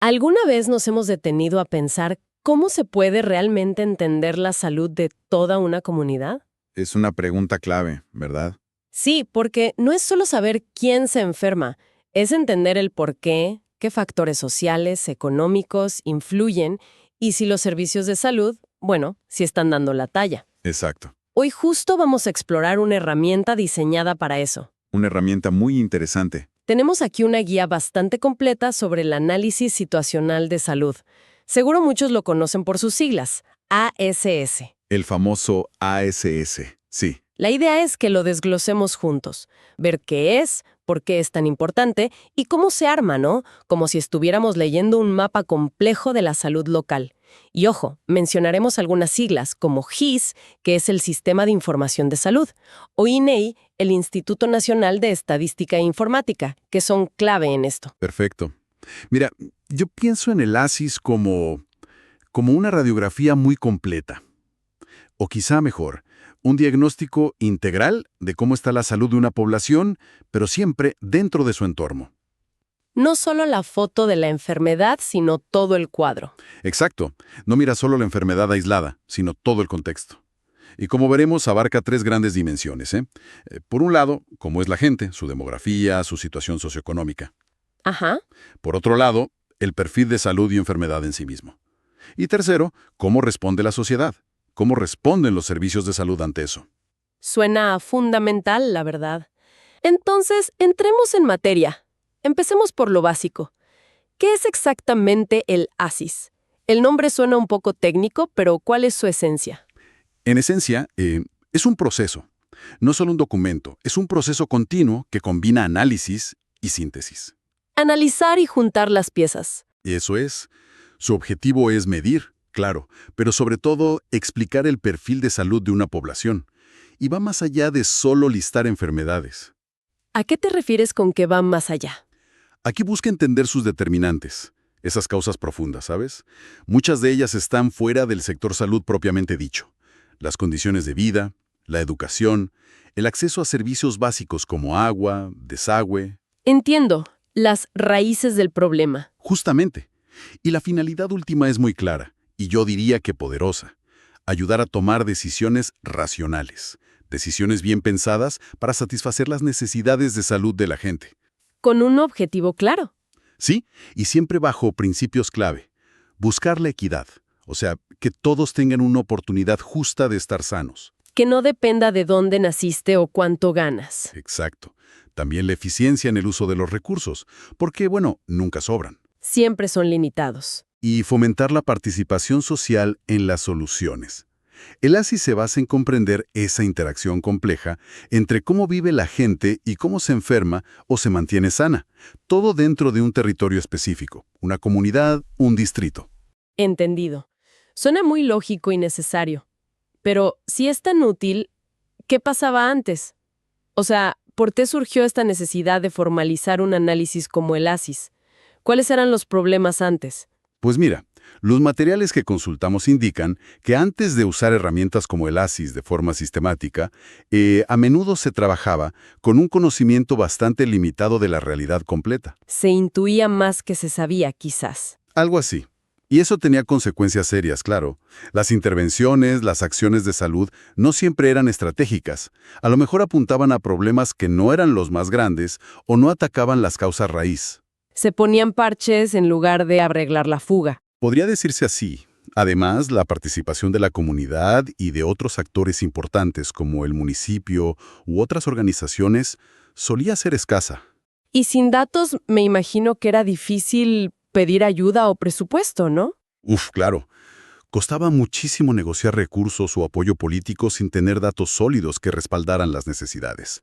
¿Alguna vez nos hemos detenido a pensar cómo se puede realmente entender la salud de toda una comunidad? Es una pregunta clave, ¿verdad? Sí, porque no es solo saber quién se enferma, es entender el por qué factores sociales, económicos influyen y si los servicios de salud, bueno, si están dando la talla. Exacto. Hoy justo vamos a explorar una herramienta diseñada para eso. Una herramienta muy interesante. Tenemos aquí una guía bastante completa sobre el análisis situacional de salud. Seguro muchos lo conocen por sus siglas, ASS. El famoso ASS. Sí, La idea es que lo desglosemos juntos, ver qué es, por qué es tan importante y cómo se arma, ¿no? Como si estuviéramos leyendo un mapa complejo de la salud local. Y ojo, mencionaremos algunas siglas como GIS, que es el Sistema de Información de Salud, o INEI, el Instituto Nacional de Estadística e Informática, que son clave en esto. perfecto. Mira, yo pienso en el ASIS como una radiografía muy completa. O quizá mejor, un diagnóstico integral de cómo está la salud de una población, pero siempre dentro de su entorno. No solo la foto de la enfermedad, sino todo el cuadro. Exacto. No mira solo la enfermedad aislada, sino todo el contexto. Y como veremos, abarca tres grandes dimensiones, ¿eh? Por un lado, cómo es la gente, su demografía, su situación socioeconómica. Ajá. Por otro lado, el perfil de salud y enfermedad en sí mismo. Y tercero, cómo responde la sociedad, cómo responden los servicios de salud ante eso. Suena fundamental, la verdad. Entonces, entremos en materia. Empecemos por lo básico. ¿Qué es exactamente el ASIS? El nombre suena un poco técnico, pero ¿cuál es su esencia? En esencia, es un proceso, no solo un documento, es un proceso continuo que combina análisis y síntesis. Analizar y juntar las piezas. Eso es, su objetivo es medir, claro, pero sobre todo explicar el perfil de salud de una población. Y va más allá de solo listar enfermedades. ¿A qué te refieres con que va más allá? Aquí busca entender sus determinantes, esas causas profundas, ¿sabes? Muchas de ellas están fuera del sector salud propiamente dicho. Las condiciones de vida, la educación, el acceso a servicios básicos como agua, desagüe. Entiendo, las raíces del problema. Justamente. Y la finalidad última es muy clara, y yo diría que poderosa. Ayudar a tomar decisiones racionales, decisiones bien pensadas para satisfacer las necesidades de salud de la gente. Con un objetivo claro. Sí, y siempre bajo principios clave. Buscar la equidad, o sea, que todos tengan una oportunidad justa de estar sanos. Que no dependa de dónde naciste o cuánto ganas. Exacto. También la eficiencia en el uso de los recursos, porque, bueno, nunca sobran. Siempre son limitados. Y fomentar la participación social en las soluciones. El ASIS se basa en comprender esa interacción compleja entre cómo vive la gente y cómo se enferma o se mantiene sana, todo dentro de un territorio específico, una comunidad, un distrito. Entendido. Suena muy lógico y necesario. Pero, si es tan útil, ¿qué pasaba antes? O sea, ¿por qué surgió esta necesidad de formalizar un análisis como el ASIS? ¿Cuáles eran los problemas antes? Pues mira, los materiales que consultamos indican que antes de usar herramientas como el ASIS de forma sistemática, a menudo se trabajaba con un conocimiento bastante limitado de la realidad completa. Se intuía más que se sabía, quizás. Algo así. Y eso tenía consecuencias serias, claro. Las intervenciones, las acciones de salud no siempre eran estratégicas. A lo mejor apuntaban a problemas que no eran los más grandes o no atacaban las causas raíz. Se ponían parches en lugar de arreglar la fuga. Podría decirse así. Además, la participación de la comunidad y de otros actores importantes como el municipio u otras organizaciones solía ser escasa. Y sin datos, me imagino que era difícil pedir ayuda o presupuesto, ¿no? Claro. Costaba muchísimo negociar recursos o apoyo político sin tener datos sólidos que respaldaran las necesidades.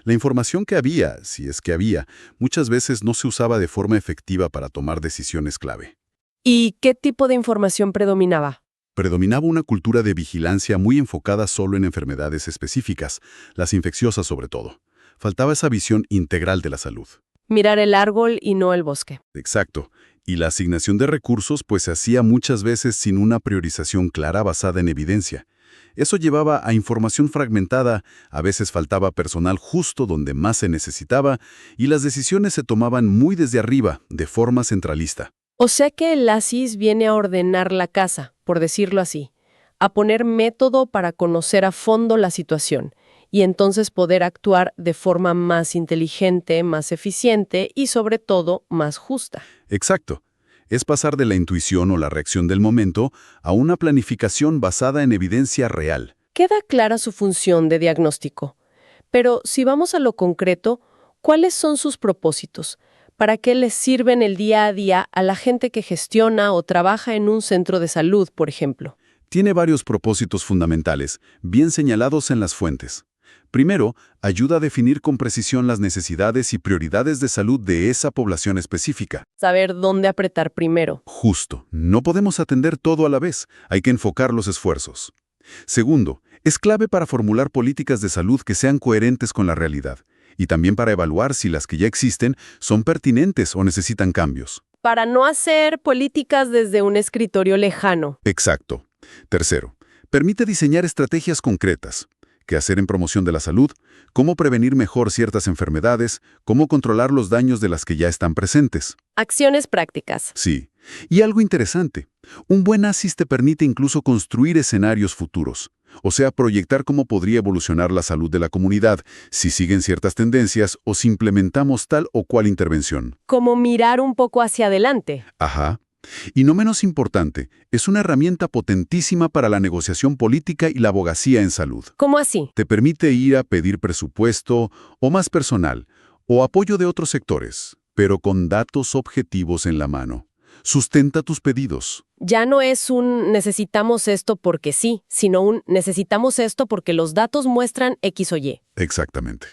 La información que había, si es que había, muchas veces no se usaba de forma efectiva para tomar decisiones clave. ¿Y qué tipo de información predominaba? Predominaba una cultura de vigilancia muy enfocada solo en enfermedades específicas, las infecciosas sobre todo. Faltaba esa visión integral de la salud. Mirar el árbol y no el bosque. Exacto. Y la asignación de recursos pues se hacía muchas veces sin una priorización clara basada en evidencia. Eso llevaba a información fragmentada, a veces faltaba personal justo donde más se necesitaba y las decisiones se tomaban muy desde arriba, de forma centralista. O sea que el ASIS viene a ordenar la casa, por decirlo así, a poner método para conocer a fondo la situación y entonces poder actuar de forma más inteligente, más eficiente y sobre todo más justa. Exacto. Es pasar de la intuición o la reacción del momento a una planificación basada en evidencia real. Queda clara su función de diagnóstico, pero si vamos a lo concreto, ¿cuáles son sus propósitos? ¿Para qué les sirven el día a día a la gente que gestiona o trabaja en un centro de salud, por ejemplo? Tiene varios propósitos fundamentales, bien señalados en las fuentes. Primero, ayuda a definir con precisión las necesidades y prioridades de salud de esa población específica. Saber dónde apretar primero. Justo, no podemos atender todo a la vez, hay que enfocar los esfuerzos. Segundo, es clave para formular políticas de salud que sean coherentes con la realidad, y también para evaluar si las que ya existen son pertinentes o necesitan cambios. Para no hacer políticas desde un escritorio lejano. Exacto. Tercero, permite diseñar estrategias concretas. ¿Qué hacer en promoción de la salud? ¿Cómo prevenir mejor ciertas enfermedades? ¿Cómo controlar los daños de las que ya están presentes? Acciones prácticas. Sí. Y algo interesante, un buen ASIS te permite incluso construir escenarios futuros, o sea, proyectar cómo podría evolucionar la salud de la comunidad si siguen ciertas tendencias o si implementamos tal o cual intervención. Como mirar un poco hacia adelante. Ajá. Y no menos importante, es una herramienta potentísima para la negociación política y la abogacía en salud. ¿Cómo así? Te permite ir a pedir presupuesto o más personal, o apoyo de otros sectores, pero con datos objetivos en la mano. Sustenta tus pedidos. Ya no es un necesitamos esto porque sí, sino un necesitamos esto porque los datos muestran X o Y. Exactamente.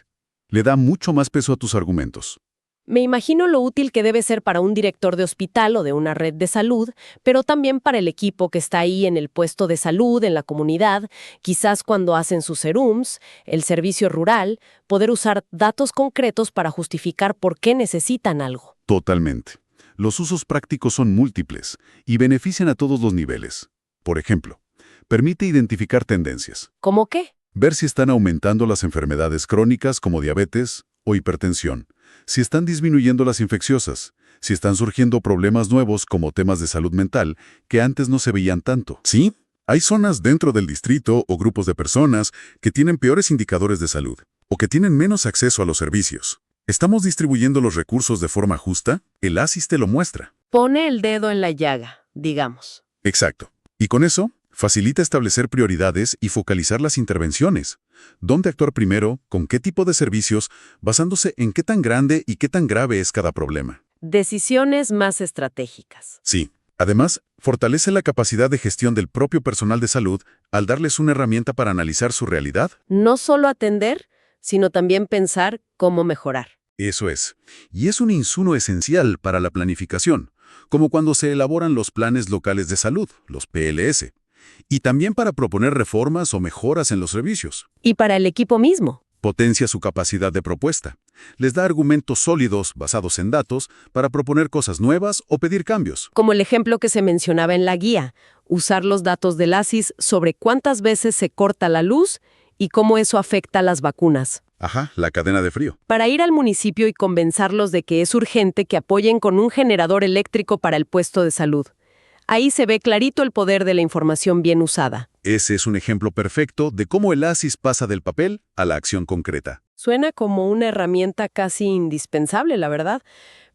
Le da mucho más peso a tus argumentos. Me imagino lo útil que debe ser para un director de hospital o de una red de salud, pero también para el equipo que está ahí en el puesto de salud, en la comunidad, quizás cuando hacen sus serums, el servicio rural, poder usar datos concretos para justificar por qué necesitan algo. Totalmente. Los usos prácticos son múltiples y benefician a todos los niveles. Por ejemplo, permite identificar tendencias. ¿Cómo qué? Ver si están aumentando las enfermedades crónicas como diabetes o hipertensión, si están disminuyendo las infecciosas, si están surgiendo problemas nuevos como temas de salud mental que antes no se veían tanto. Sí, hay zonas dentro del distrito o grupos de personas que tienen peores indicadores de salud o que tienen menos acceso a los servicios. ¿Estamos distribuyendo los recursos de forma justa? El ASIS te lo muestra. Pone el dedo en la llaga, digamos. Exacto. Y con eso, facilita establecer prioridades y focalizar las intervenciones. ¿Dónde actuar primero? ¿Con qué tipo de servicios? Basándose en qué tan grande y qué tan grave es cada problema. Decisiones más estratégicas. Sí. Además, fortalece la capacidad de gestión del propio personal de salud al darles una herramienta para analizar su realidad. No solo atender, sino también pensar cómo mejorar. Eso es. Y es un insumo esencial para la planificación, como cuando se elaboran los planes locales de salud, los PLS, y también para proponer reformas o mejoras en los servicios. Y para el equipo mismo. Potencia su capacidad de propuesta. Les da argumentos sólidos, basados en datos, para proponer cosas nuevas o pedir cambios. Como el ejemplo que se mencionaba en la guía, usar los datos del ASIS sobre cuántas veces se corta la luz y cómo eso afecta a las vacunas. Ajá, la cadena de frío. Para ir al municipio y convencerlos de que es urgente que apoyen con un generador eléctrico para el puesto de salud. Ahí se ve clarito el poder de la información bien usada. Ese es un ejemplo perfecto de cómo el ASIS pasa del papel a la acción concreta. Suena como una herramienta casi indispensable, la verdad.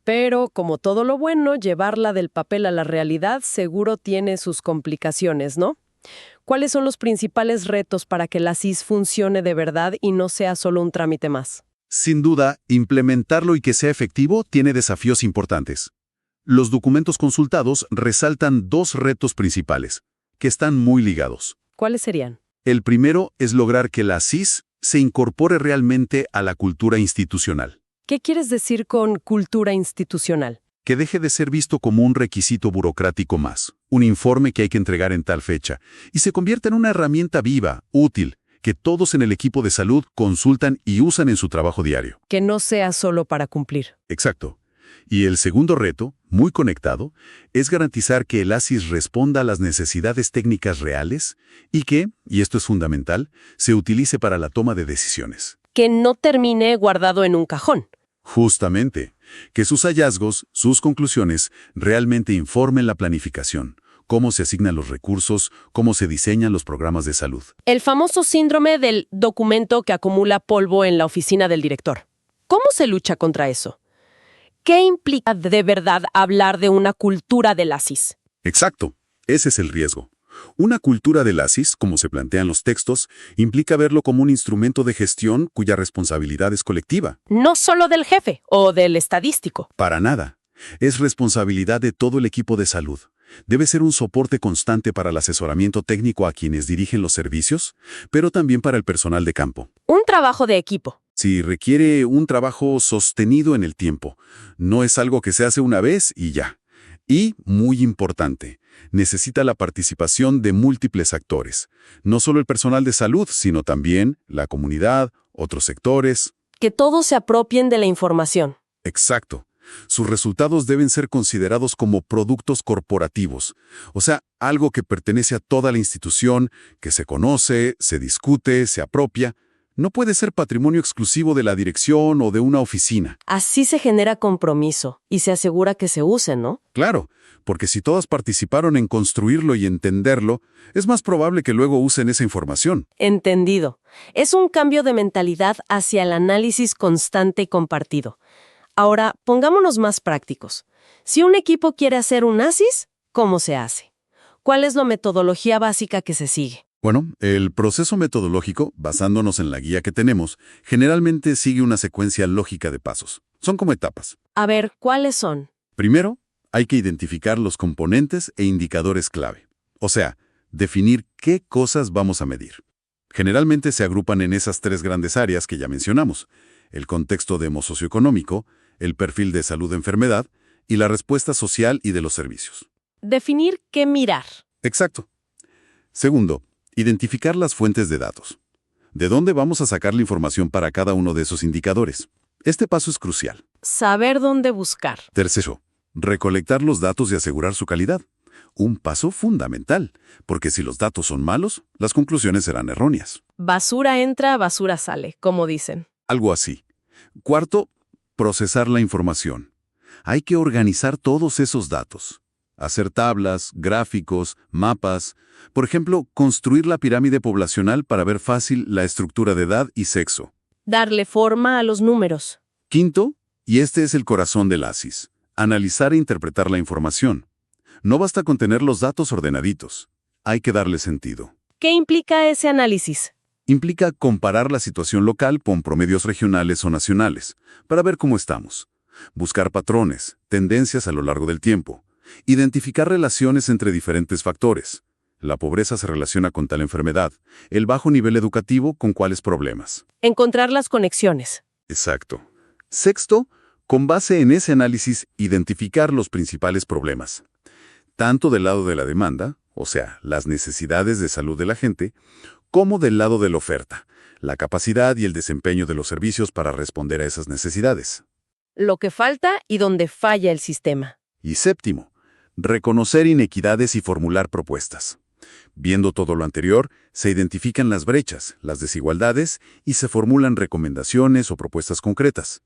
Pero, como todo lo bueno, llevarla del papel a la realidad seguro tiene sus complicaciones, ¿no? ¿Cuáles son los principales retos para que la ASIS funcione de verdad y no sea solo un trámite más? Sin duda, implementarlo y que sea efectivo tiene desafíos importantes. Los documentos consultados resaltan dos retos principales, que están muy ligados. ¿Cuáles serían? El primero es lograr que la ASIS se incorpore realmente a la cultura institucional. ¿Qué quieres decir con cultura institucional? Que deje de ser visto como un requisito burocrático más, un informe que hay que entregar en tal fecha, y se convierta en una herramienta viva, útil, que todos en el equipo de salud consultan y usan en su trabajo diario. Que no sea solo para cumplir. Exacto. Y el segundo reto, muy conectado, es garantizar que el ASIS responda a las necesidades técnicas reales y que, y esto es fundamental, se utilice para la toma de decisiones. Que no termine guardado en un cajón. Justamente, Que sus hallazgos, sus conclusiones, realmente informen la planificación, cómo se asignan los recursos, cómo se diseñan los programas de salud. El famoso síndrome del documento que acumula polvo en la oficina del director. ¿Cómo se lucha contra eso? ¿Qué implica de verdad hablar de una cultura del ASIS? Exacto, ese es el riesgo. Una cultura del ASIS, como se plantean los textos, implica verlo como un instrumento de gestión cuya responsabilidad es colectiva. No solo del jefe o del estadístico. Para nada. Es responsabilidad de todo el equipo de salud. Debe ser un soporte constante para el asesoramiento técnico a quienes dirigen los servicios, pero también para el personal de campo. Un trabajo de equipo. Si requiere un trabajo sostenido en el tiempo, no es algo que se hace una vez y ya. Y, muy importante, necesita la participación de múltiples actores. No solo el personal de salud, sino también la comunidad, otros sectores. Que todos se apropien de la información. Exacto. Sus resultados deben ser considerados como productos corporativos, o sea, algo que pertenece a toda la institución, que se conoce, se discute, se apropia. No puede ser patrimonio exclusivo de la dirección o de una oficina. Así se genera compromiso y se asegura que se use, ¿no? Claro, porque si todas participaron en construirlo y entenderlo, es más probable que luego usen esa información. Entendido. Es un cambio de mentalidad hacia el análisis constante y compartido. Ahora, pongámonos más prácticos. Si un equipo quiere hacer un ASIS, ¿cómo se hace? ¿Cuál es la metodología básica que se sigue? Bueno, el proceso metodológico, basándonos en la guía que tenemos, generalmente sigue una secuencia lógica de pasos. Son como etapas. A ver, ¿cuáles son? Primero, hay que identificar los componentes e indicadores clave. O sea, definir qué cosas vamos a medir. Generalmente se agrupan en esas tres grandes áreas que ya mencionamos: el contexto demosocioeconómico, el perfil de salud-enfermedad y la respuesta social y de los servicios. Definir qué mirar. Exacto. Segundo, identificar las fuentes de datos. ¿De dónde vamos a sacar la información para cada uno de esos indicadores? Este paso es crucial. Saber dónde buscar. Tercero, recolectar los datos y asegurar su calidad. Un paso fundamental, porque si los datos son malos, las conclusiones serán erróneas. Basura entra, basura sale, como dicen. Algo así. Cuarto, procesar la información. Hay que organizar todos esos datos. Hacer tablas, gráficos, mapas. Por ejemplo, construir la pirámide poblacional para ver fácil la estructura de edad y sexo. Darle forma a los números. Quinto, y este es el corazón del ASIS, analizar e interpretar la información. No basta con tener los datos ordenaditos. Hay que darle sentido. ¿Qué implica ese análisis? Implica comparar la situación local con promedios regionales o nacionales, para ver cómo estamos. Buscar patrones, tendencias a lo largo del tiempo. Identificar relaciones entre diferentes factores. La pobreza se relaciona con tal enfermedad, el bajo nivel educativo con cuáles problemas. Encontrar las conexiones. Exacto. Sexto, con base en ese análisis, identificar los principales problemas. Tanto del lado de la demanda, o sea, las necesidades de salud de la gente, como del lado de la oferta, la capacidad y el desempeño de los servicios para responder a esas necesidades. Lo que falta y donde falla el sistema. Y séptimo, reconocer inequidades y formular propuestas. Viendo todo lo anterior, se identifican las brechas, las desigualdades y se formulan recomendaciones o propuestas concretas.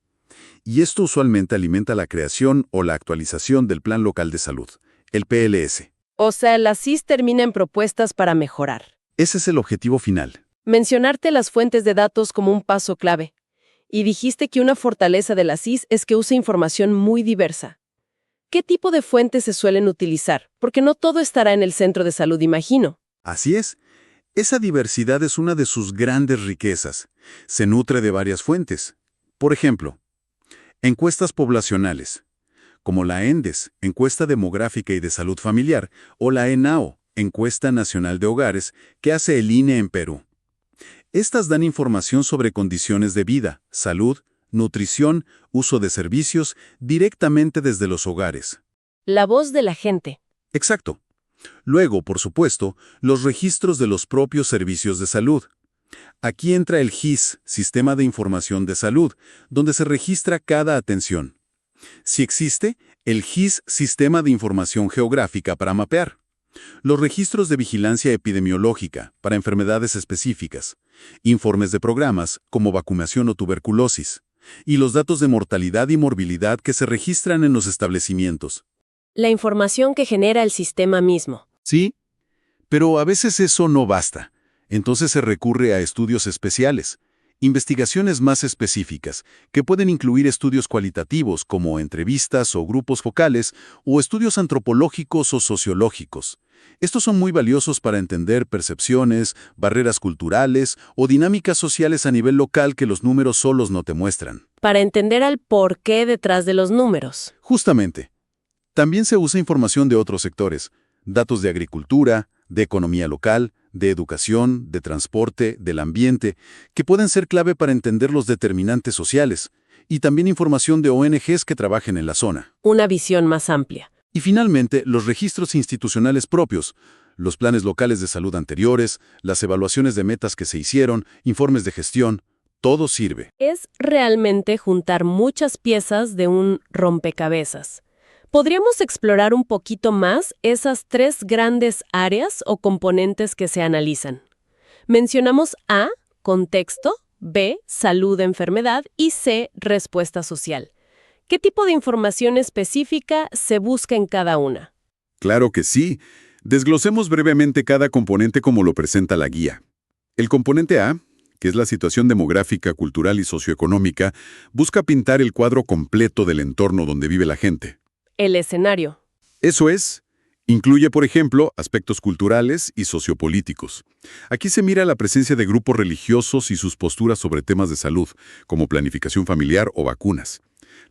Y esto usualmente alimenta la creación o la actualización del Plan Local de Salud, el PLS. O sea, el ASIS termina en propuestas para mejorar. Ese es el objetivo final. Mencionarte las fuentes de datos como un paso clave. Y dijiste que una fortaleza del ASIS es que usa información muy diversa. ¿Qué tipo de fuentes se suelen utilizar? Porque no todo estará en el centro de salud, imagino. Así es. Esa diversidad es una de sus grandes riquezas. Se nutre de varias fuentes. Por ejemplo, encuestas poblacionales, como la ENDES, Encuesta Demográfica y de Salud Familiar, o la ENAO, Encuesta Nacional de Hogares, que hace el INE en Perú. Estas dan información sobre condiciones de vida, salud, nutrición, uso de servicios, directamente desde los hogares. La voz de la gente. Exacto. Luego, por supuesto, los registros de los propios servicios de salud. Aquí entra el GIS, Sistema de Información de Salud, donde se registra cada atención. Si existe, el GIS, Sistema de Información Geográfica para mapear. Los registros de vigilancia epidemiológica para enfermedades específicas. Informes de programas como vacunación o tuberculosis. Y los datos de mortalidad y morbilidad que se registran en los establecimientos. La información que genera el sistema mismo. Sí, pero a veces eso no basta. Entonces se recurre a estudios especiales, investigaciones más específicas, que pueden incluir estudios cualitativos como entrevistas o grupos focales, o estudios antropológicos o sociológicos. Estos son muy valiosos para entender percepciones, barreras culturales o dinámicas sociales a nivel local que los números solos no te muestran. Para entender al porqué detrás de los números. Justamente. También se usa información de otros sectores, datos de agricultura, de economía local, de educación, de transporte, del ambiente, que pueden ser clave para entender los determinantes sociales, y también información de ONGs que trabajen en la zona. Una visión más amplia. Y finalmente, los registros institucionales propios, los planes locales de salud anteriores, las evaluaciones de metas que se hicieron, informes de gestión, todo sirve. Es realmente juntar muchas piezas de un rompecabezas. ¿Podríamos explorar un poquito más esas tres grandes áreas o componentes que se analizan? Mencionamos A, contexto, B, salud, enfermedad y C, respuesta social. ¿Qué tipo de información específica se busca en cada una? Claro que sí. Desglosemos brevemente cada componente como lo presenta la guía. El componente A, que es la situación demográfica, cultural y socioeconómica, busca pintar el cuadro completo del entorno donde vive la gente. El escenario. Eso es, incluye, por ejemplo, aspectos culturales y sociopolíticos. Aquí se mira la presencia de grupos religiosos y sus posturas sobre temas de salud, como planificación familiar o vacunas,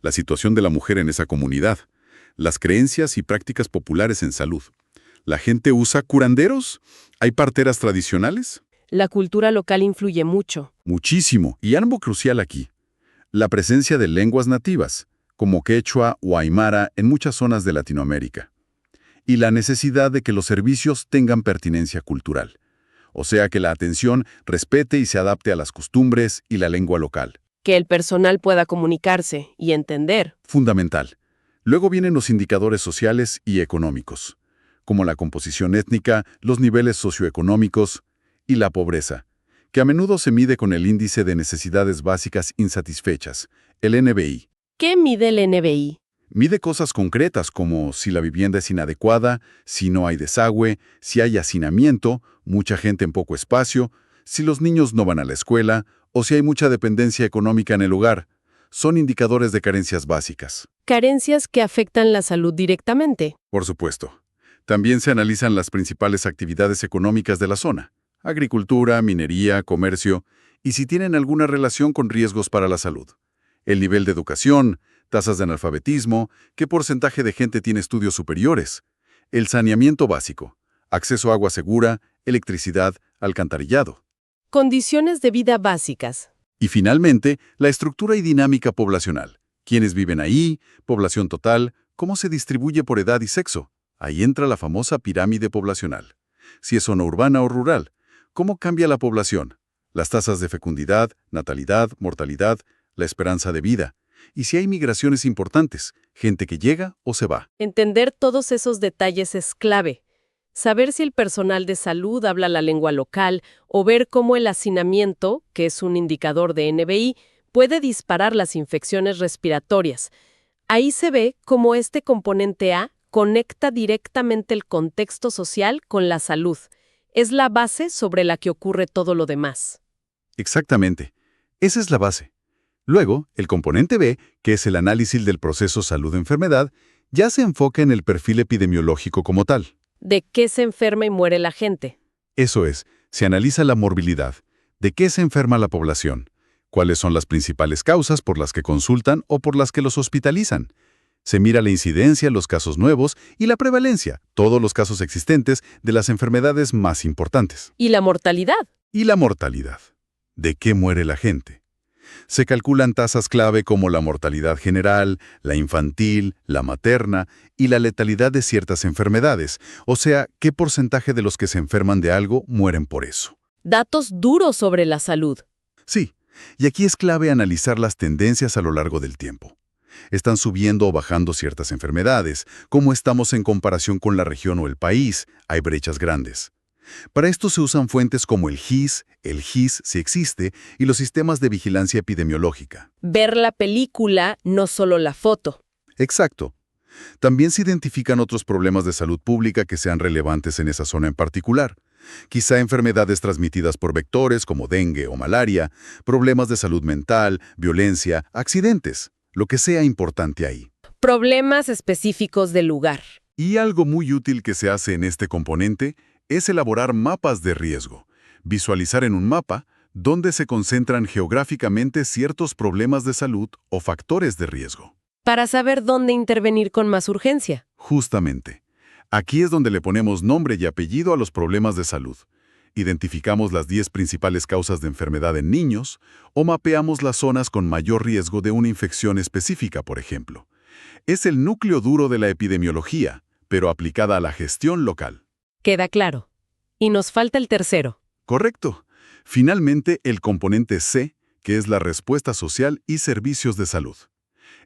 la situación de la mujer en esa comunidad, las creencias y prácticas populares en salud. ¿La gente usa curanderos? ¿Hay parteras tradicionales? La cultura local influye mucho. Muchísimo, y algo crucial aquí, la presencia de lenguas nativas, como quechua o aymara en muchas zonas de Latinoamérica, y la necesidad de que los servicios tengan pertinencia cultural, o sea que la atención respete y se adapte a las costumbres y la lengua local. Que el personal pueda comunicarse y entender. Fundamental. Luego vienen los indicadores sociales y económicos, como la composición étnica, los niveles socioeconómicos y la pobreza, que a menudo se mide con el índice de necesidades básicas insatisfechas, el NBI. ¿Qué mide el NBI? Mide cosas concretas como si la vivienda es inadecuada, si no hay desagüe, si hay hacinamiento, mucha gente en poco espacio, si los niños no van a la escuela o si hay mucha dependencia económica en el hogar. Son indicadores de carencias básicas. Carencias que afectan la salud directamente. Por supuesto. También se analizan las principales actividades económicas de la zona: agricultura, minería, comercio, y si tienen alguna relación con riesgos para la salud. El nivel de educación, tasas de analfabetismo, qué porcentaje de gente tiene estudios superiores, el saneamiento básico, acceso a agua segura, electricidad, alcantarillado. Condiciones de vida básicas. Y finalmente, la estructura y dinámica poblacional. ¿Quiénes viven ahí? Población total. ¿Cómo se distribuye por edad y sexo? Ahí entra la famosa pirámide poblacional. Si es zona urbana o rural. ¿Cómo cambia la población? Las tasas de fecundidad, natalidad, mortalidad, la esperanza de vida. Y si hay migraciones importantes, gente que llega o se va. Entender todos esos detalles es clave. Saber si el personal de salud habla la lengua local o ver cómo el hacinamiento, que es un indicador de NBI, puede disparar las infecciones respiratorias. Ahí se ve cómo este componente A conecta directamente el contexto social con la salud. Es la base sobre la que ocurre todo lo demás. Exactamente. Esa es la base. Luego, el componente B, que es el análisis del proceso salud-enfermedad, ya se enfoca en el perfil epidemiológico como tal. ¿De qué se enferma y muere la gente? Eso es, se analiza la morbilidad, de qué se enferma la población, cuáles son las principales causas por las que consultan o por las que los hospitalizan. Se mira la incidencia, los casos nuevos y la prevalencia, todos los casos existentes de las enfermedades más importantes. ¿Y la mortalidad? Y la mortalidad. ¿De qué muere la gente? Se calculan tasas clave como la mortalidad general, la infantil, la materna y la letalidad de ciertas enfermedades, o sea, qué porcentaje de los que se enferman de algo mueren por eso. Datos duros sobre la salud. Sí, y aquí es clave analizar las tendencias a lo largo del tiempo. ¿Están subiendo o bajando ciertas enfermedades? ¿Cómo estamos en comparación con la región o el país? Hay brechas grandes. Para esto se usan fuentes como el GIS si existe, y los sistemas de vigilancia epidemiológica. Ver la película, no solo la foto. Exacto. También se identifican otros problemas de salud pública que sean relevantes en esa zona en particular. Quizá enfermedades transmitidas por vectores como dengue o malaria, problemas de salud mental, violencia, accidentes, lo que sea importante ahí. Problemas específicos del lugar. Y algo muy útil que se hace en este componente es elaborar mapas de riesgo. Visualizar en un mapa dónde se concentran geográficamente ciertos problemas de salud o factores de riesgo. Para saber dónde intervenir con más urgencia. Justamente. Aquí es donde le ponemos nombre y apellido a los problemas de salud. Identificamos las 10 principales causas de enfermedad en niños o mapeamos las zonas con mayor riesgo de una infección específica, por ejemplo. Es el núcleo duro de la epidemiología, pero aplicada a la gestión local. Queda claro. Y nos falta el tercero. Correcto. Finalmente, el componente C, que es la respuesta social y servicios de salud.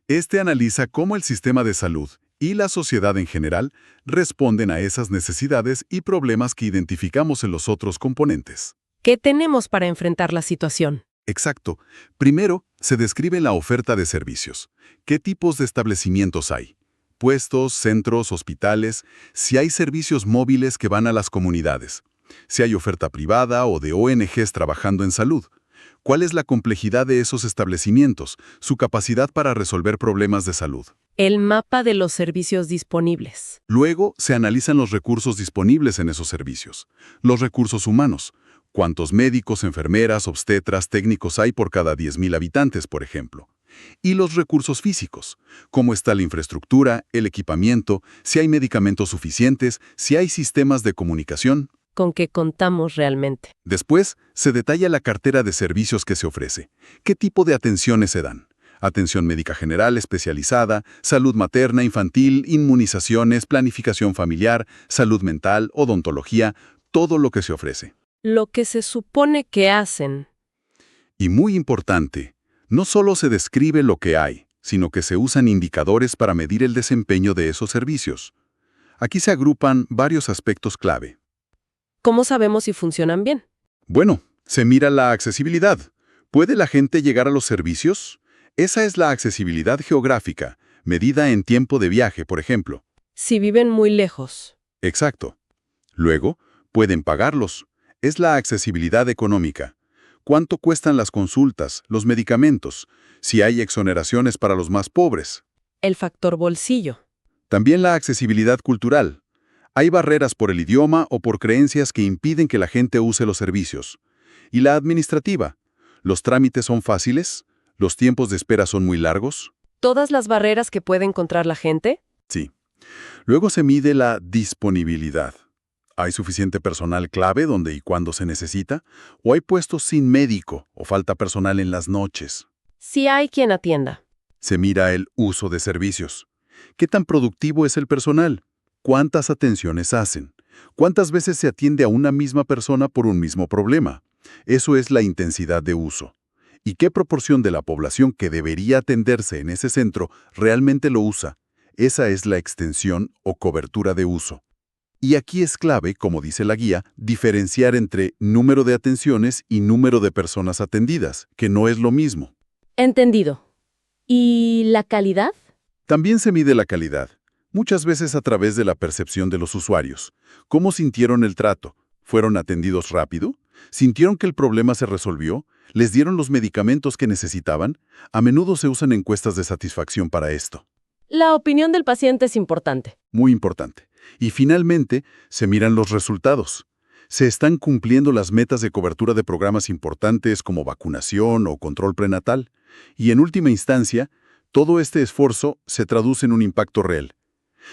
Este analiza cómo el sistema de salud y la sociedad en general responden a esas necesidades y problemas que identificamos en los otros componentes. ¿Qué tenemos para enfrentar la situación? Exacto. Primero, se describe la oferta de servicios. ¿Qué tipos de establecimientos hay? Puestos, centros, hospitales, si hay servicios móviles que van a las comunidades, si hay oferta privada o de ONGs trabajando en salud. ¿Cuál es la complejidad de esos establecimientos, su capacidad para resolver problemas de salud? El mapa de los servicios disponibles. Luego, se analizan los recursos disponibles en esos servicios. Los recursos humanos. ¿Cuántos médicos, enfermeras, obstetras, técnicos hay por cada 10.000 habitantes, por ejemplo? Y los recursos físicos. ¿Cómo está la infraestructura, el equipamiento, si hay medicamentos suficientes, si hay sistemas de comunicación? Con que contamos realmente. Después, se detalla la cartera de servicios que se ofrece. ¿Qué tipo de atenciones se dan? Atención médica general especializada, salud materna, infantil, inmunizaciones, planificación familiar, salud mental, odontología, todo lo que se ofrece. Lo que se supone que hacen. Y muy importante, no solo se describe lo que hay, sino que se usan indicadores para medir el desempeño de esos servicios. Aquí se agrupan varios aspectos clave. ¿Cómo sabemos si funcionan bien? Bueno, se mira la accesibilidad. ¿Puede la gente llegar a los servicios? Esa es la accesibilidad geográfica, medida en tiempo de viaje, por ejemplo. Si viven muy lejos. Exacto. Luego, ¿pueden pagarlos? Es la accesibilidad económica. ¿Cuánto cuestan las consultas, los medicamentos? Si hay exoneraciones para los más pobres. El factor bolsillo. También la accesibilidad cultural. Hay barreras por el idioma o por creencias que impiden que la gente use los servicios. Y la administrativa. ¿Los trámites son fáciles? ¿Los tiempos de espera son muy largos? ¿Todas las barreras que puede encontrar la gente? Sí. Luego se mide la disponibilidad. ¿Hay suficiente personal clave donde y cuando se necesita? ¿O hay puestos sin médico o falta personal en las noches? Si hay quien atienda. Se mira el uso de servicios. ¿Qué tan productivo es el personal? ¿Cuántas atenciones hacen? ¿Cuántas veces se atiende a una misma persona por un mismo problema? Eso es la intensidad de uso. ¿Y qué proporción de la población que debería atenderse en ese centro realmente lo usa? Esa es la extensión o cobertura de uso. Y aquí es clave, como dice la guía, diferenciar entre número de atenciones y número de personas atendidas, que no es lo mismo. Entendido. ¿Y la calidad? También se mide la calidad, muchas veces a través de la percepción de los usuarios. ¿Cómo sintieron el trato? ¿Fueron atendidos rápido? ¿Sintieron que el problema se resolvió? ¿Les dieron los medicamentos que necesitaban? A menudo se usan encuestas de satisfacción para esto. La opinión del paciente es importante. Muy importante. Y finalmente, se miran los resultados. ¿Se están cumpliendo las metas de cobertura de programas importantes como vacunación o control prenatal? Y en última instancia, todo este esfuerzo se traduce en un impacto real.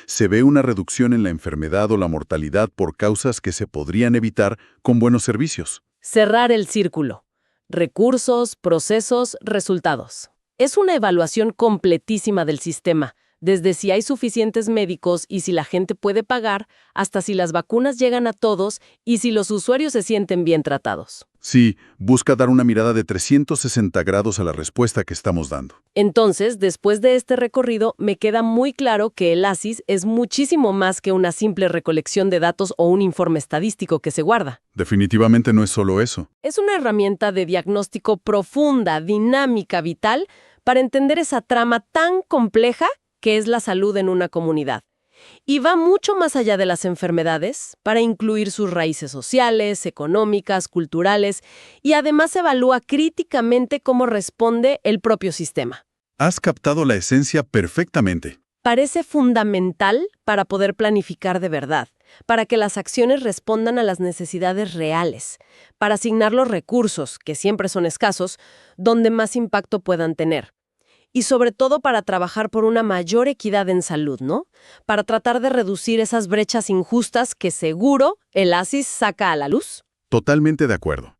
Se ve una reducción en la enfermedad o la mortalidad por causas que se podrían evitar con buenos servicios. Cerrar el círculo. Recursos, procesos, resultados. Es una evaluación completísima del sistema. desde si hay suficientes médicos y si la gente puede pagar, hasta si las vacunas llegan a todos y si los usuarios se sienten bien tratados. Sí, busca dar una mirada de 360 grados a la respuesta que estamos dando. Entonces, después de este recorrido, me queda muy claro que el ASIS es muchísimo más que una simple recolección de datos o un informe estadístico que se guarda. Definitivamente no es solo eso. Es una herramienta de diagnóstico profunda, dinámica, vital, para entender esa trama tan compleja que es la salud en una comunidad. Y va mucho más allá de las enfermedades, para incluir sus raíces sociales, económicas, culturales, y además evalúa críticamente cómo responde el propio sistema. Has captado la esencia perfectamente. Parece fundamental para poder planificar de verdad, para que las acciones respondan a las necesidades reales, para asignar los recursos, que siempre son escasos, donde más impacto puedan tener. Y sobre todo para trabajar por una mayor equidad en salud, ¿no? Para tratar de reducir esas brechas injustas que seguro el ASIS saca a la luz. Totalmente de acuerdo.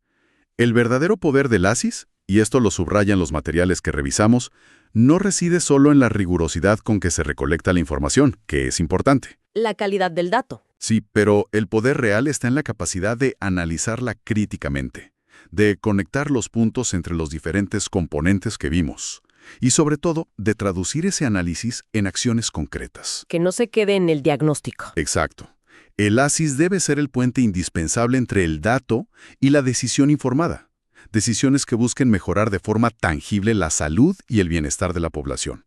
El verdadero poder del ASIS, y esto lo subrayan los materiales que revisamos, no reside solo en la rigurosidad con que se recolecta la información, que es importante. La calidad del dato. Sí, pero el poder real está en la capacidad de analizarla críticamente, de conectar los puntos entre los diferentes componentes que vimos. Y sobre todo, de traducir ese análisis en acciones concretas. Que no se quede en el diagnóstico. Exacto. El ASIS debe ser el puente indispensable entre el dato y la decisión informada. Decisiones que busquen mejorar de forma tangible la salud y el bienestar de la población.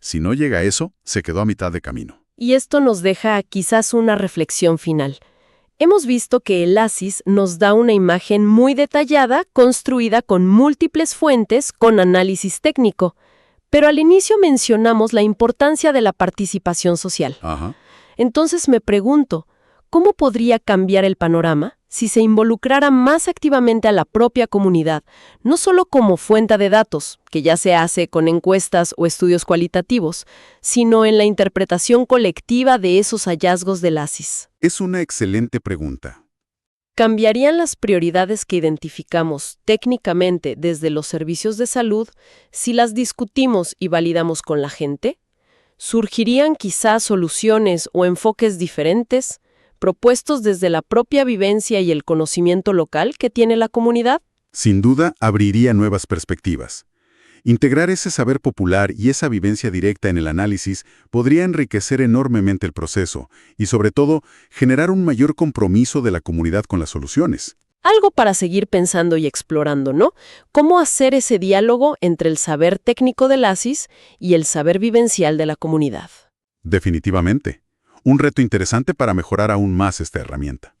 Si no llega a eso, se quedó a mitad de camino. Y esto nos deja quizás una reflexión final. Hemos visto que el ASIS nos da una imagen muy detallada, construida con múltiples fuentes, con análisis técnico. Pero al inicio mencionamos la importancia de la participación social. Ajá. Entonces me pregunto, ¿cómo podría cambiar el panorama si se involucrara más activamente a la propia comunidad, no solo como fuente de datos, que ya se hace con encuestas o estudios cualitativos, sino en la interpretación colectiva de esos hallazgos del ASIS? Es una excelente pregunta. ¿Cambiarían las prioridades que identificamos técnicamente desde los servicios de salud si las discutimos y validamos con la gente? ¿Surgirían quizás soluciones o enfoques diferentes, propuestos desde la propia vivencia y el conocimiento local que tiene la comunidad? Sin duda, abriría nuevas perspectivas. Integrar ese saber popular y esa vivencia directa en el análisis podría enriquecer enormemente el proceso y, sobre todo, generar un mayor compromiso de la comunidad con las soluciones. Algo para seguir pensando y explorando, ¿no? ¿Cómo hacer ese diálogo entre el saber técnico del ASIS y el saber vivencial de la comunidad? Definitivamente. Un reto interesante para mejorar aún más esta herramienta.